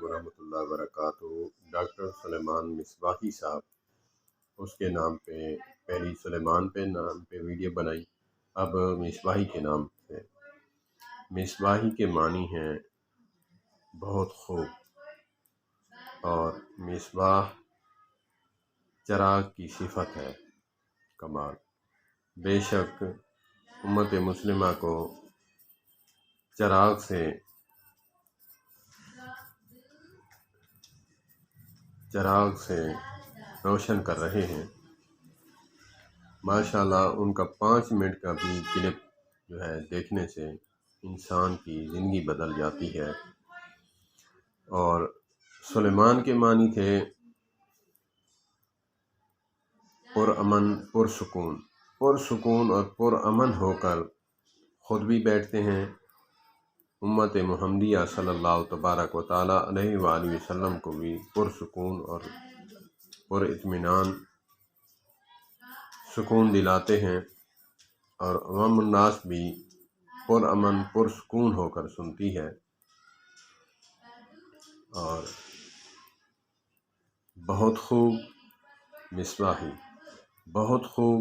علیکم ورحمۃ اللہ وبرکاتہ۔ ڈاکٹر سلیمان misbahi صاحب اس کے نام پہ پہلی سلیمان پہ نام پہ ویڈیو بنائی، اب misbahi کے نام سے۔ misbahi کے معنی ہیں بہت خوب، اور مصباح چراغ کی صفت ہے، کمال۔ بے شک امت مسلمہ کو چراغ سے روشن کر رہے ہیں۔ ماشاءاللہ ان کا 5 منٹ کا بھی کلپ جو ہے دیکھنے سے انسان کی زندگی بدل جاتی ہے۔ اور سلیمان کے معنی تھے پرامن، پرسکون اور پرامن ہو کر خود بھی بیٹھتے ہیں، امت محمدیہ صلی اللہ تبارک و تعالی علیہ وآلہ وسلم کو بھی پرسکون اور پر اطمینان سکون دلاتے ہیں، اور عوام الناس بھی پرامن پرسکون ہو کر سنتی ہے۔ اور بہت خوب misbahi، بہت خوب۔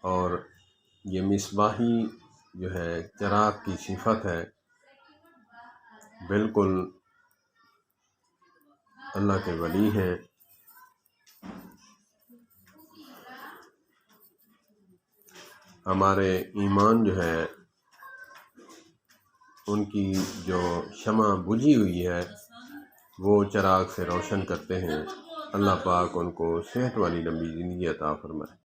اور یہ misbahi جو ہے چراغ کی صفت ہے، بالکل اللہ کے ولی ہیں۔ ہمارے ایمان جو ہے ان کی جو شمع بجھی ہوئی ہے وہ چراغ سے روشن کرتے ہیں۔ اللہ پاک ان کو صحت والی لمبی زندگی عطا فرمائے۔